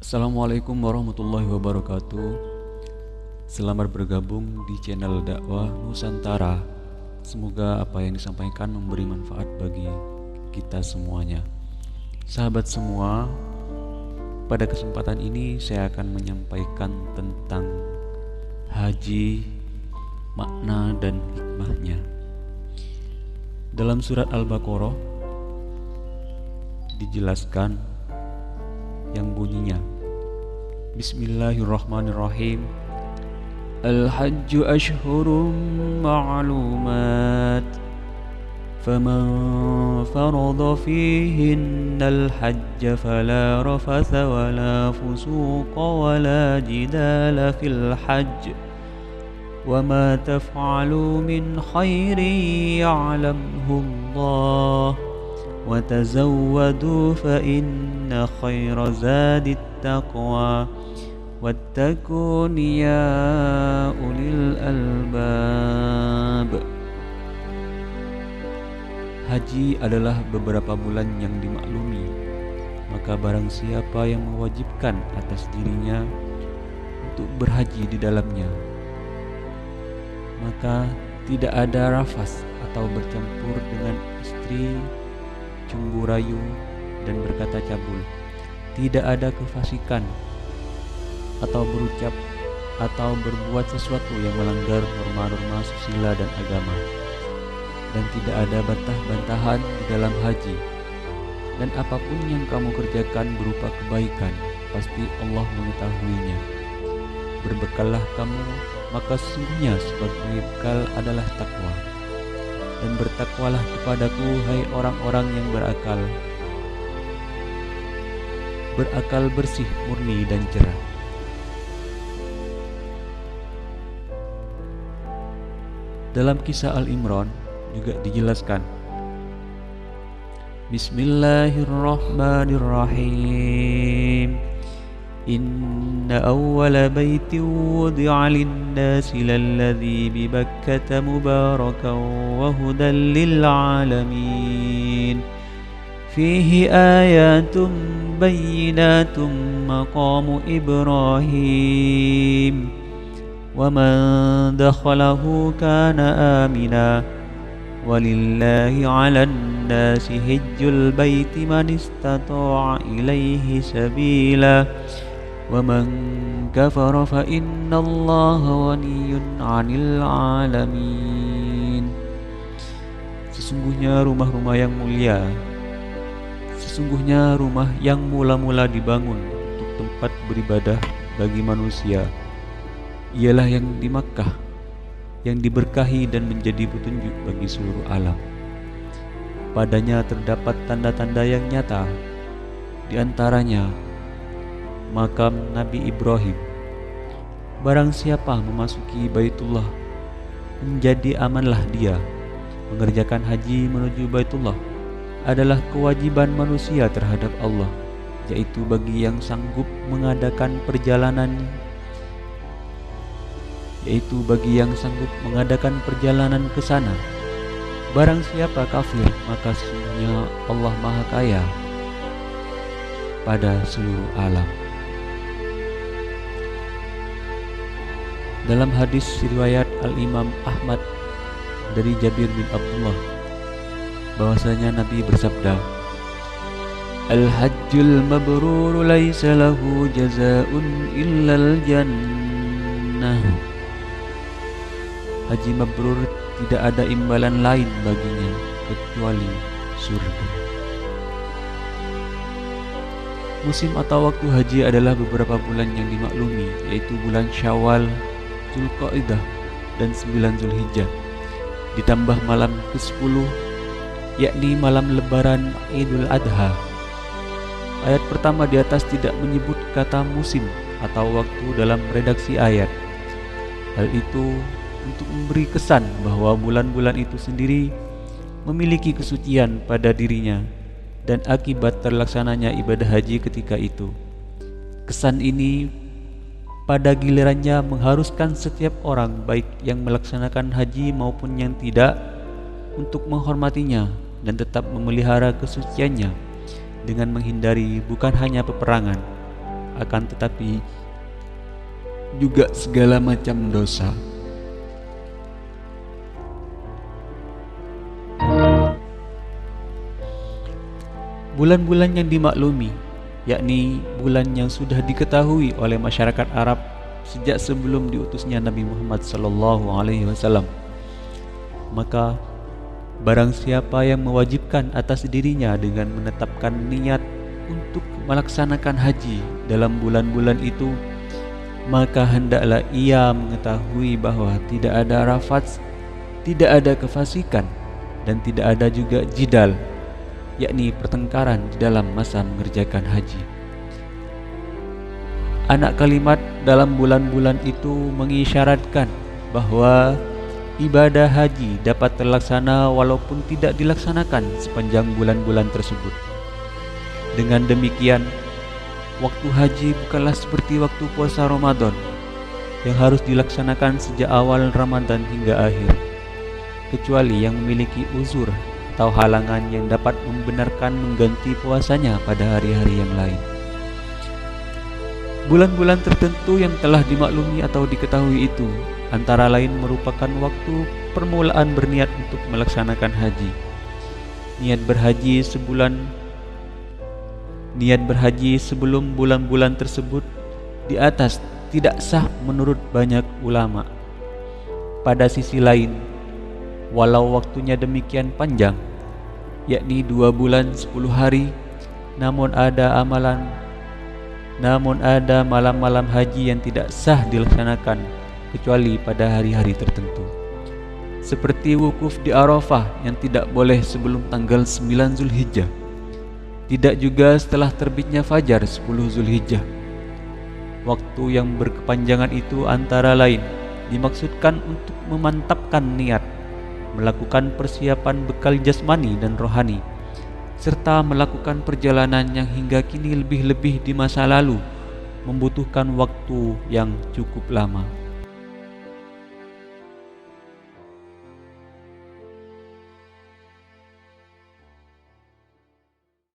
Assalamualaikum warahmatullahi wabarakatuh. Selamat bergabung di channel dakwah Nusantara. Semoga apa yang disampaikan memberi manfaat bagi kita semuanya. Sahabat semua, pada kesempatan ini saya akan menyampaikan tentang haji, makna dan hikmahnya. Dalam surat Al-Baqarah dijelaskan yang bunyinya Bismillahirrahmanirrahim. Al-hajju ashhurum ma'lumat faman farada fihinna al-hajja fala rafatha wala fusuqa wala jidala fil hajj wa ma taf'alu min khairin ya'lamhu Allah wa tazawwadu fa inna khaira zadit taqwa wattaqun ya ulil albab. Haji adalah beberapa bulan yang dimaklumi, maka barang siapa yang mewajibkan atas dirinya untuk berhaji di dalamnya, maka tidak ada rafas atau bercampur dengan istri, cumbu rayu, dan berkata cabul. Tidak ada kefasikan atau berucap atau berbuat sesuatu yang melanggar norma-norma susila dan agama. Dan tidak ada bantah-bantahan di dalam haji. Dan apapun yang kamu kerjakan berupa kebaikan, pasti Allah mengetahuinya. Berbekallah kamu, maka sesungguhnya sebagai bekal adalah takwa. Dan bertakwalah kepadaku, hai orang-orang yang berakal bersih, murni dan cerah. Dalam kisah Al-Imran juga dijelaskan Bismillahirrahmanirrahim. Inna awwala baitin wudi'a lin-nasi lalladhi bi Bakkata mubarakan wa hudan lil-'alamin. Fihi ayatun bayyinatun maqamu Ibrahim wa man dakhalahu kana amina walillahi 'alan nasi hajjul baiti man istata'a ilaihi sabila wa man kafara fa innallaha ghaniyyun 'anil 'alamin. Sesungguhnya rumah-rumah yang mulia, sesungguhnya rumah yang mula-mula dibangun untuk tempat beribadah bagi manusia ialah yang di Makkah, yang diberkahi dan menjadi petunjuk bagi seluruh alam. Padanya terdapat tanda-tanda yang nyata, di antaranya makam Nabi Ibrahim. Barang siapa memasuki Baitullah, menjadi amanlah dia. Mengerjakan haji menuju Baitullah adalah kewajiban manusia terhadap Allah, yaitu bagi yang sanggup mengadakan perjalanan ke sana. Barang siapa kafir, maka sesungguhnya Allah Maha Kaya pada seluruh alam. Dalam hadis riwayat Al-Imam Ahmad dari Jabir bin Abdullah, bahwasanya Nabi bersabda, Al-hajjul mabrur laisa lahu jazaa'un illal jannah. Haji mabrur tidak ada imbalan lain baginya kecuali surga. Musim atau waktu haji adalah beberapa bulan yang dimaklumi, yaitu bulan Syawal, Zulqa'dah, dan 9 Zulhijjah, ditambah malam ke-10, yakni malam lebaran Idul Adha. Ayat pertama di atas tidak menyebut kata musim atau waktu dalam redaksi ayat. Hal itu untuk memberi kesan bahwa bulan-bulan itu sendiri memiliki kesucian pada dirinya dan akibat terlaksananya ibadah haji ketika itu. Kesan ini pada gilirannya mengharuskan setiap orang, baik yang melaksanakan haji maupun yang tidak, untuk menghormatinya dan tetap memelihara kesuciannya dengan menghindari bukan hanya peperangan akan tetapi juga segala macam dosa. Bulan-bulan yang dimaklumi, yakni bulan yang sudah diketahui oleh masyarakat Arab sejak sebelum diutusnya Nabi Muhammad SAW. Maka barang siapa yang mewajibkan atas dirinya dengan menetapkan niat untuk melaksanakan haji dalam bulan-bulan itu, maka hendaklah ia mengetahui bahwa tidak ada rafath, tidak ada kefasikan, dan tidak ada juga jidal, yakni pertengkaran di dalam masa mengerjakan haji. Anak kalimat dalam bulan-bulan itu mengisyaratkan bahwa ibadah haji dapat terlaksana walaupun tidak dilaksanakan sepanjang bulan-bulan tersebut. Dengan demikian, waktu haji bukanlah seperti waktu puasa Ramadan yang harus dilaksanakan sejak awal Ramadan hingga akhir, kecuali yang memiliki uzur atau halangan yang dapat membenarkan mengganti puasanya pada hari-hari yang lain. Bulan-bulan tertentu yang telah dimaklumi atau diketahui itu antara lain merupakan waktu permulaan berniat untuk melaksanakan haji. Niat berhaji sebelum bulan-bulan tersebut di atas tidak sah menurut banyak ulama. Pada sisi lain, walau waktunya demikian panjang, yakni 2 bulan 10 hari, namun ada malam-malam haji yang tidak sah dilaksanakan kecuali pada hari-hari tertentu. Seperti wukuf di Arafah yang tidak boleh sebelum tanggal 9 Zulhijjah, tidak juga setelah terbitnya fajar 10 Zulhijjah. Waktu yang berkepanjangan itu antara lain dimaksudkan untuk memantapkan niat, melakukan persiapan bekal jasmani dan rohani, serta melakukan perjalanan yang hingga kini lebih-lebih di masa lalu membutuhkan waktu yang cukup lama.